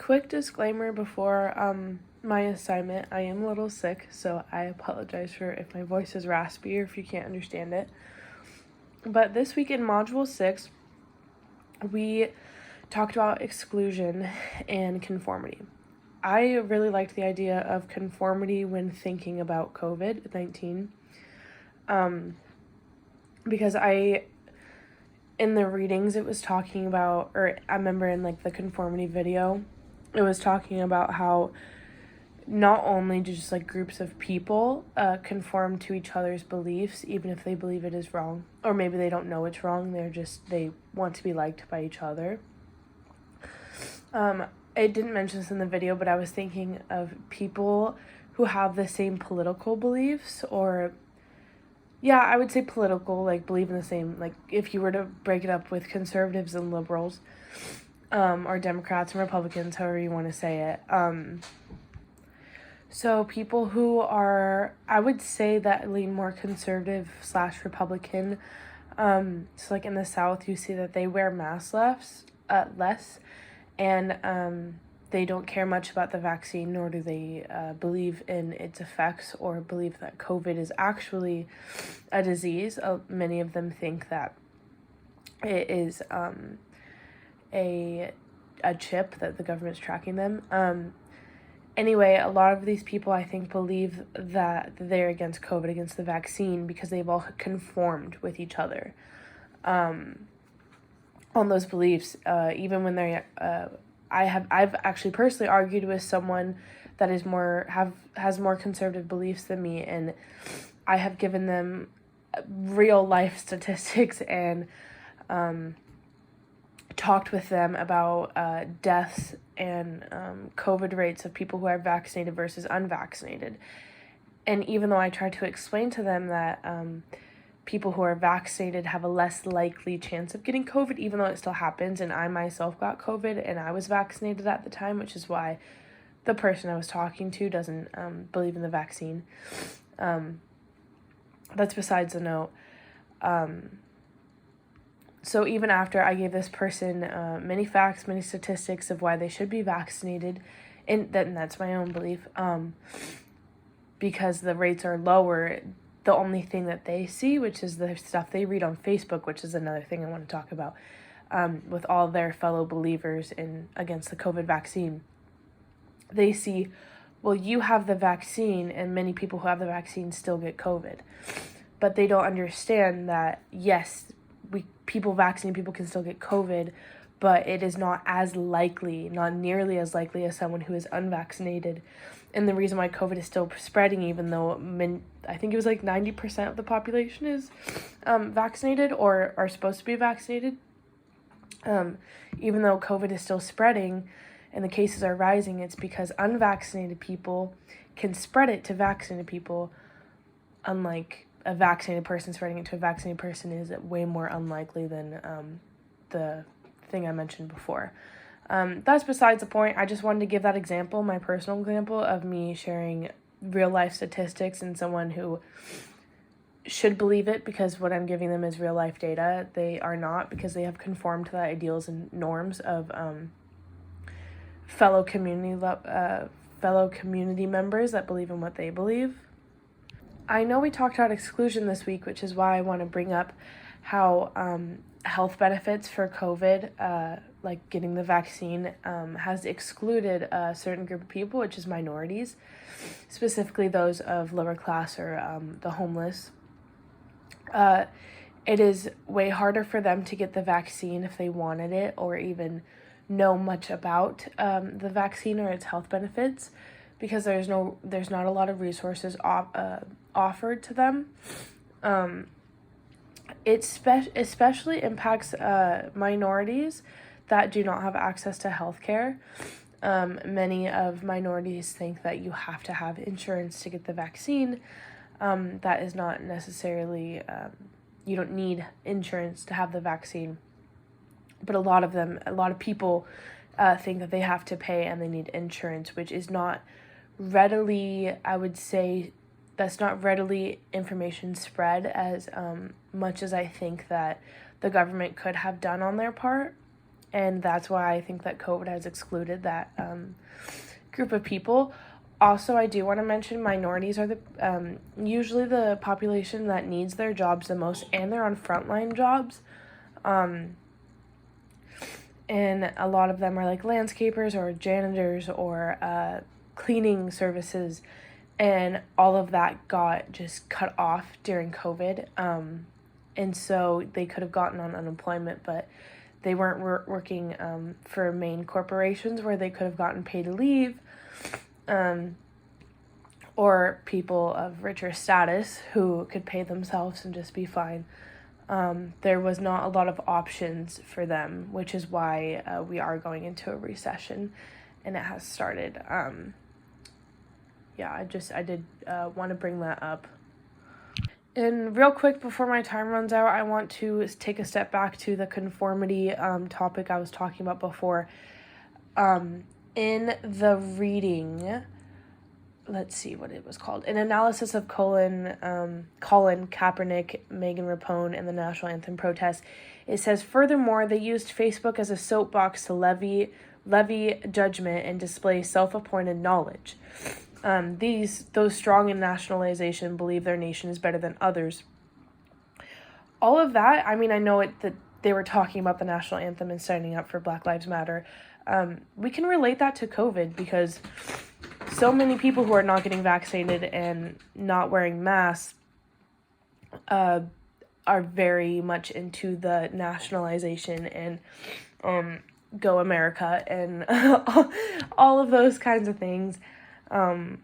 Quick disclaimer before my assignment. I am a little sick, so I apologize for if my voice is raspy or if you can't understand it. But this week in Module 6, we talked about exclusion and conformity. I really liked the idea of conformity when thinking about COVID-19 because in the readings it was talking about, or I remember in like the conformity video, it was talking about how not only do just like groups of people conform to each other's beliefs, even if they believe it is wrong, or maybe they don't know it's wrong, they want to be liked by each other. I didn't mention this in the video, but I was thinking of people who have the same political beliefs, or I would say political, like believe in the same, like if you were to break it up with conservatives and liberals, or Democrats and Republicans, however you want to say it. So people who are, I would say that lean more conservative / Republican. So like in the South, you see that they wear masks less, and they don't care much about the vaccine, nor do they believe in its effects or believe that COVID is actually a disease. Many of them think that it is a chip that the government's tracking them. Anyway, a lot of these people, I think, believe that they're against COVID, against the vaccine, because they've all conformed with each other on those beliefs. Even when they're, I've actually personally argued with someone that is has more conservative beliefs than me, and I have given them real life statistics and talked with them about deaths and COVID rates of people who are vaccinated versus unvaccinated. And even though I tried to explain to them that people who are vaccinated have a less likely chance of getting COVID, even though it still happens, and I myself got COVID and I was vaccinated at the time, which is why the person I was talking to doesn't believe in the vaccine. That's besides the note. So even after I gave this person many facts, many statistics of why they should be vaccinated, and that's my own belief, because the rates are lower, the only thing that they see, which is the stuff they read on Facebook, which is another thing I want to talk about, with all their fellow believers against the COVID vaccine, they see, well, you have the vaccine, and many people who have the vaccine still get COVID. But they don't understand that, yes, people vaccinated people can still get COVID, but it is not as likely, not nearly as likely as someone who is unvaccinated. And the reason why COVID is still spreading, even though I think it was like 90% of the population is vaccinated or are supposed to be vaccinated, even though COVID is still spreading and the cases are rising, it's because unvaccinated people can spread it to vaccinated people, unlike a vaccinated person spreading it to a vaccinated person is way more unlikely than the thing I mentioned before. That's besides the point. I just wanted to give that example, my personal example of me sharing real life statistics and someone who should believe it because what I'm giving them is real life data. They are not, because they have conformed to the ideals and norms of fellow community members that believe in what they believe. I know we talked about exclusion this week, which is why I want to bring up how health benefits for COVID, like getting the vaccine, has excluded a certain group of people, which is minorities, specifically those of lower class or the homeless. It is way harder for them to get the vaccine if they wanted it or even know much about the vaccine or its health benefits, because there's not a lot of resources offered to them. It especially impacts minorities that do not have access to healthcare. Many of minorities think that you have to have insurance to get the vaccine. That is not necessarily, you don't need insurance to have the vaccine. But a lot of people think that they have to pay and they need insurance, which is not readily, I would say, that's not readily information spread as much as I think that the government could have done on their part. And that's why I think that COVID has excluded that group of people. Also, I do want to mention minorities are the usually the population that needs their jobs the most, and they're on frontline jobs. And a lot of them are like landscapers or janitors or cleaning services, and all of that got just cut off during COVID. And so they could have gotten on unemployment, but they weren't working for main corporations where they could have gotten paid leave, or people of richer status who could pay themselves and just be fine. There was not a lot of options for them, which is why we are going into a recession, and it has started. I did want to bring that up. And real quick, before my time runs out, I want to take a step back to the conformity topic I was talking about before. In the reading, let's see what it was called. An analysis of Colin Kaepernick, Megan Rapinoe, and the national anthem protests. It says, furthermore, they used Facebook as a soapbox to levy judgment and display self-appointed knowledge. Those strong in nationalization believe their nation is better than others. All of that, I mean, I know that they were talking about the national anthem and signing up for Black Lives Matter. We can relate that to COVID because so many people who are not getting vaccinated and not wearing masks are very much into the nationalization and Go America and all of those kinds of things. And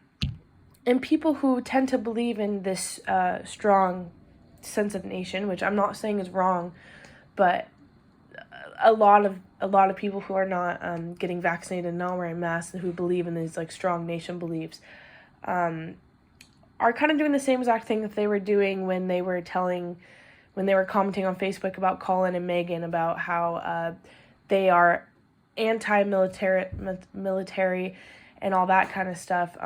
people who tend to believe in this strong sense of nation, which I'm not saying is wrong, but a lot of people who are not getting vaccinated and not wearing masks and who believe in these like strong nation beliefs are kind of doing the same exact thing that they were doing when they were commenting on Facebook about Colin and Megan about how they are anti-military and all that kind of stuff.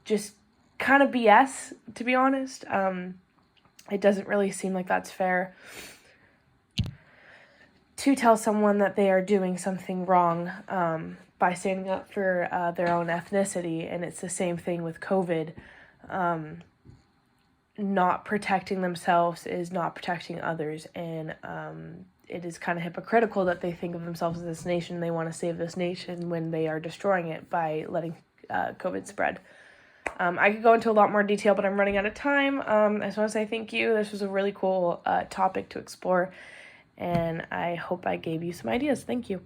Just kind of BS, to be honest. It doesn't really seem like that's fair to tell someone that they are doing something wrong by standing up for their own ethnicity. And it's the same thing with COVID. Not protecting themselves is not protecting others. And it is kind of hypocritical that they think of themselves as this nation. They want to save this nation when they are destroying it by letting COVID spread. I could go into a lot more detail, but I'm running out of time. I just want to say thank you. This was a really cool topic to explore, and I hope I gave you some ideas. Thank you.